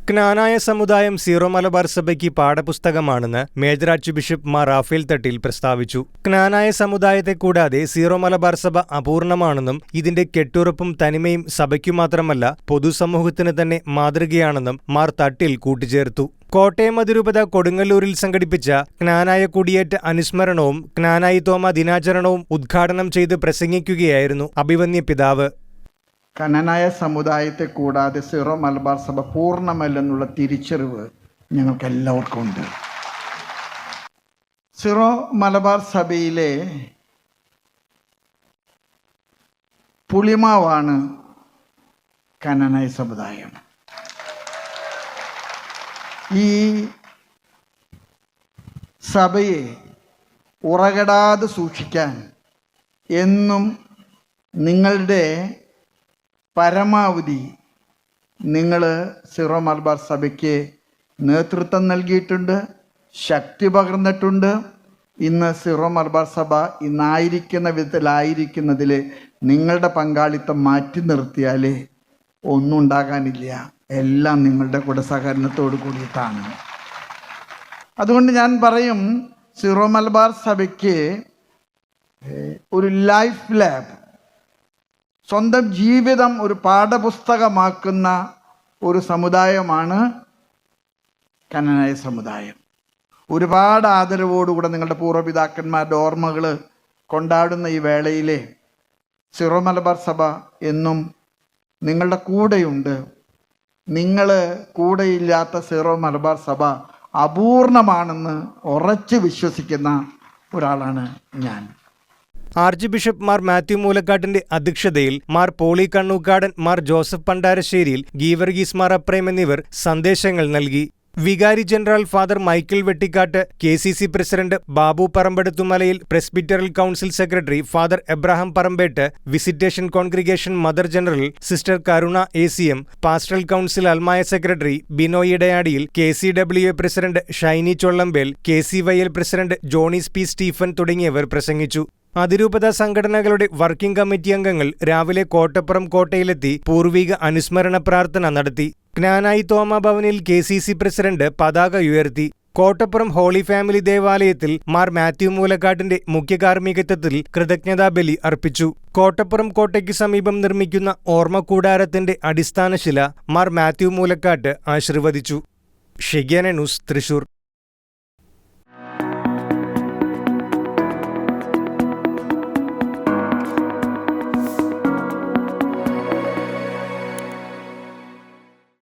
ക്നാനായ സമുദായം സീറോ മലബാർ സഭയ്ക്ക് പാഠപുസ്തകമാണെന്ന് major archbishop Mar Raphael Thattil പ്രസ്താവിച്ചു. ക്നാനായ സമുദായത്തെ കൂടാതെ സീറോ മലബാർ സഭ അപൂർണമാണെന്നും ഇതിന്റെ കെട്ടുറപ്പും തനിമയും സഭയ്ക്കു മാത്രമല്ല പൊതുസമൂഹത്തിന് തന്നെ മാതൃകയാണെന്നും മാർ തട്ടിൽ കൂട്ടിച്ചേർത്തു. കോട്ടയം അതിരൂപത കൊടുങ്ങല്ലൂരിൽ സംഘടിപ്പിച്ച ക്നാനായ കുടിയേറ്റ അനുസ്മരണവും ക്നാനായി തോമ ദിനാചരണവും ഉദ്ഘാടനം ചെയ്ത് പ്രസംഗിക്കുകയായിരുന്നു അഭിവന്യ പിതാവ്. ക്നാനായ സമുദായത്തെ കൂടാതെ സീറോ മലബാർ സഭ പൂർണ്ണമല്ലെന്നുള്ള തിരിച്ചറിവ് ഞങ്ങൾക്ക് എല്ലാവർക്കും ഉണ്ട്. സീറോ മലബാർ സഭയിലെ പുളിമാവാണ് ക്നാനായ സമുദായം. ഈ സഭയെ ഉറകടാതെ സൂക്ഷിക്കാൻ എന്നും നിങ്ങളുടെ പരമാവധി നിങ്ങൾ സീറോ മലബാർ സഭയ്ക്ക് നേതൃത്വം നൽകിയിട്ടുണ്ട്, ശക്തി പകർന്നിട്ടുണ്ട്. ഇന്ന് സീറോ മലബാർ സഭ ഇന്നായിരിക്കുന്ന വിധത്തിലായിരിക്കുന്നതിൽ നിങ്ങളുടെ പങ്കാളിത്തം മാറ്റി നിർത്തിയാൽ ഒന്നും ഉണ്ടാകാനില്ല. എല്ലാം നിങ്ങളുടെ കൂടെ സഹകരണത്തോട് കൂടിയിട്ടാണ്. അതുകൊണ്ട് ഞാൻ പറയും, സീറോ മലബാർ സഭയ്ക്ക് ഒരു ലൈഫ് ലാബ്, സ്വന്തം ജീവിതം ഒരു പാഠപുസ്തകമാക്കുന്ന ഒരു സമുദായമാണ് ക്നാനായ സമുദായം. ഒരുപാട് ആദരവോടുകൂടെ നിങ്ങളുടെ പൂർവ്വപിതാക്കന്മാരുടെ ഓർമ്മകൾ കൊണ്ടാടുന്ന ഈ വേളയിലെ സീറോ മലബാർ സഭ എന്നും നിങ്ങളുടെ കൂടെയുണ്ട്. നിങ്ങൾ കൂടെയില്ലാത്ത സീറോ മലബാർ സഭ അപൂർണമാണെന്ന് ഉറച്ചു വിശ്വസിക്കുന്ന ഒരാളാണ് ഞാൻ. ആർച്ച് ബിഷപ്പ് മാർ മാത്യു മൂലക്കാട്ടിന്റെ അധ്യക്ഷതയിൽ മാർ പോളി കണ്ണൂക്കാടൻ, മാർ ജോസഫ് പണ്ടാരശ്ശേരിയിൽ, ഗീവർഗീസ് മാർ അപ്രേം എന്നിവർ സന്ദേശങ്ങൾ നൽകി. വികാരി general father Michael Vettikattu, KCC president Babu Parambeduthumalayil, presbyteral council secretary father Abraham Parambettu, visitation congregation mother general sister Karuna ACM, pastoral council അൽമായ secretary Binoy Edayadiyil, KCWA president Shiny Chollampel, KCYL president Johnies P. Stephen തുടങ്ങിയവർ പ്രസംഗിച്ചു. അതിരൂപത സംഘടനകളുടെ വർക്കിംഗ് കമ്മിറ്റി അംഗങ്ങൾ രാവിലെ കോട്ടപ്പുറം കോട്ടയിലെത്തി പൂർവിക അനുസ്മരണ പ്രാർത്ഥന നടത്തി. ക്നാനായി തോമ ഭവനിൽ KCC പ്രസിഡന്റ് പതാക ഉയർത്തി. കോട്ടപ്പുറം ഹോളി ഫാമിലി ദേവാലയത്തിൽ മാർ മാത്യു മൂലക്കാട്ടിന്റെ മുഖ്യ കാർമ്മികത്വത്തിൽ കൃതജ്ഞതാബലി അർപ്പിച്ചു. കോട്ടപ്പുറം കോട്ടയ്ക്ക് സമീപം നിർമ്മിക്കുന്ന ഓർമ്മ കൂടാരത്തിന്റെ അടിസ്ഥാനശില മാർ മാത്യു മൂലക്കാട്ട് ആശീർവദിച്ചു. ഷെഗ്യാന ന്യൂസ്, തൃശൂർ.